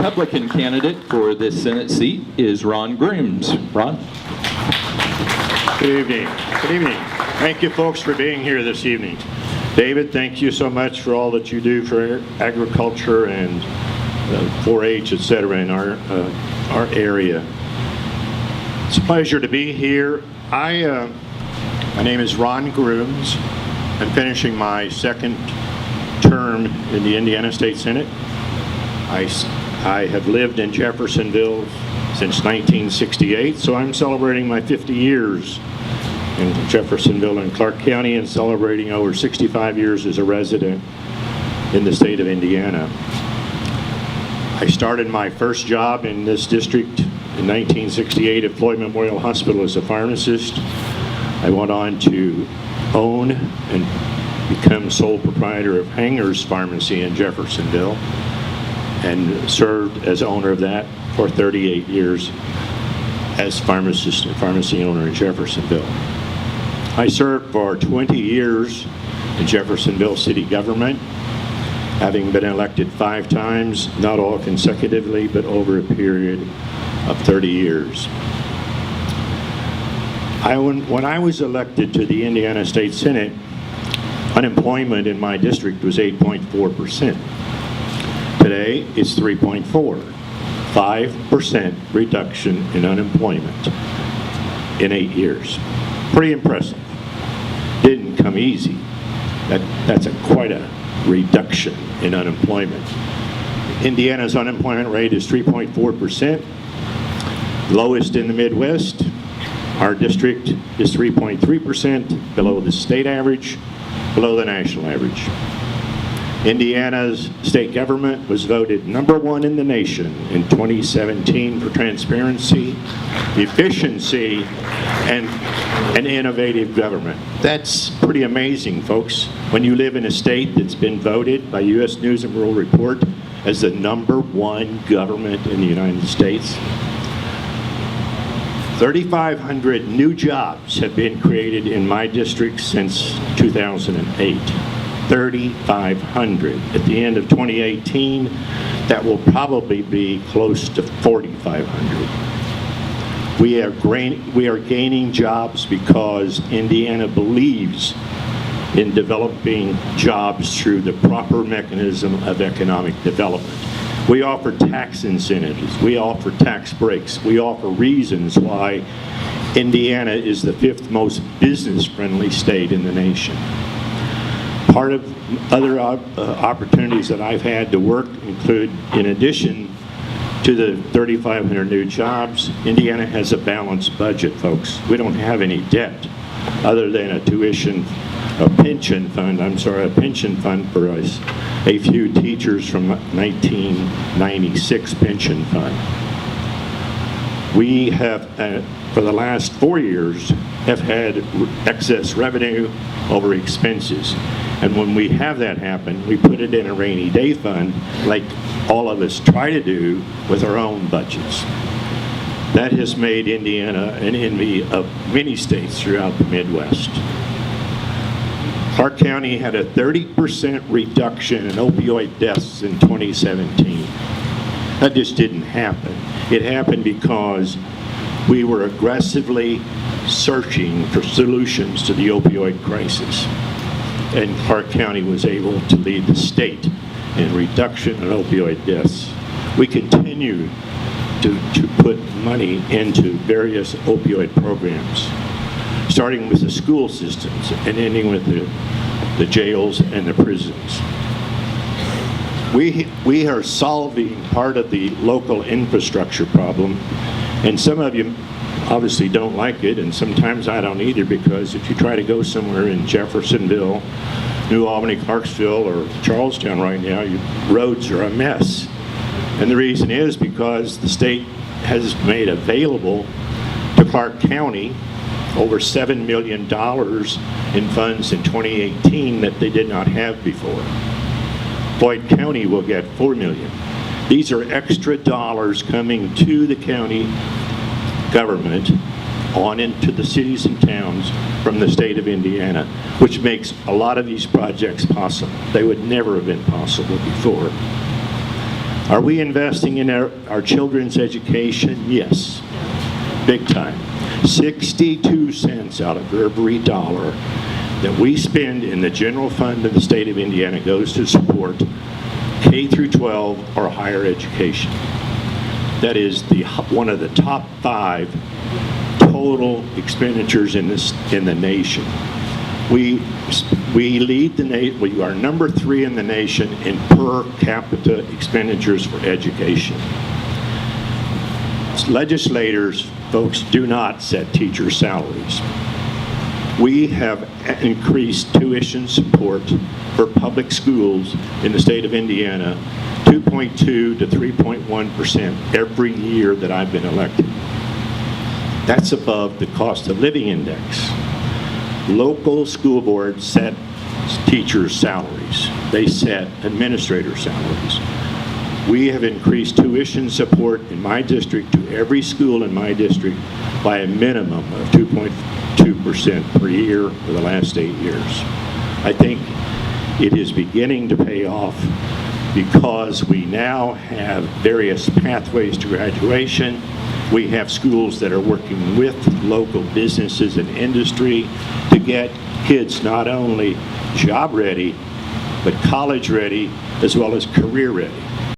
Republican candidate for this Senate seat is Ron Grooms. Ron? Good evening. Good evening. Thank you, folks, for being here this evening. David, thank you so much for all that you do for agriculture and 4-H, etc. in our area. It's a pleasure to be here. My name is Ron Grooms. I'm finishing my second term in the Indiana State Senate. I have lived in Jeffersonville since 1968, so I'm celebrating my 50 years in Jeffersonville and Clark County and celebrating over 65 years as a resident in the state of Indiana. I started my first job in this district in 1968 at Floyd Memorial Hospital as a pharmacist. I went on to own and become sole proprietor of Hanger's Pharmacy in Jeffersonville, and served as owner of that for 38 years as pharmacist and pharmacy owner in Jeffersonville. I served for 20 years in Jeffersonville city government, having been elected 5 times, not all consecutively, but over a period of 30 years. When I was elected to the Indiana State Senate, unemployment in my district was 8.4%. Today, it's 3.4%. 5% reduction in unemployment in 8 years. Pretty impressive. Didn't come easy. That's quite a reduction in unemployment. Indiana's unemployment rate is 3.4%, lowest in the Midwest. Our district is 3.3%, below the state average, below the national average. Indiana's state government was voted #1 in the nation in 2017 for transparency, efficiency, and an innovative government. That's pretty amazing, folks, when you live in a state that's been voted by U.S. News and World Report as the #1 government in the United States. 3,500 new jobs have been created in my district since 2008. 3,500. At the end of 2018, that will probably be close to 4,500. We are gaining jobs because Indiana believes in developing jobs through the proper mechanism of economic development. We offer tax incentives, we offer tax breaks, we offer reasons why Indiana is the 5th most business-friendly state in the nation. Part of other opportunities that I've had to work include, in addition to the 3,500 new jobs, Indiana has a balanced budget, folks. We don't have any debt other than a pension fund for us, a few teachers from 1996 pension fund. We have, for the last 4 years, have had excess revenue over expenses. And when we have that happen, we put it in a rainy day fund, like all of us try to do with our own budgets. That has made Indiana an envy of many states throughout the Midwest. Clark County had a 30% reduction in opioid deaths in 2017. That just didn't happen. It happened because we were aggressively searching for solutions to the opioid crisis. And Clark County was able to lead the state in reduction in opioid deaths. We continue to put money into various opioid programs, starting with the school systems and ending with the jails and the prisons. We are solving part of the local infrastructure problem, and some of you obviously don't like it, and sometimes I don't either, because if you try to go somewhere in Jeffersonville, New Albany, Clarksville, or Charlestown right now, your roads are a mess. And the reason is because the state has made available to Clark County over $7 million in funds in 2018 that they did not have before. Floyd County will get $4 million. These are extra dollars coming to the county government on into the cities and towns from the state of Indiana, which makes a lot of these projects possible. They would never have been possible before. Are we investing in our children's education? Yes, big time. 62 cents out of every dollar that we spend in the general fund of the state of Indiana goes to support K through 12 or higher education. That is one of the top 5 total expenditures in the nation. We lead the nation. We are number 3 in the nation in per capita expenditures for education. Legislators, folks, do not set teacher salaries. We have increased tuition support for public schools in the state of Indiana 2.2 to 3.1% every year that I've been elected. That's above the cost of living index. Local school boards set teachers' salaries. They set administrator salaries. We have increased tuition support in my district to every school in my district by a minimum of 2.2% per year for the last 8 years. I think it is beginning to pay off because we now have various pathways to graduation. We have schools that are working with local businesses and industry to get kids not only job ready, but college ready, as well as career ready.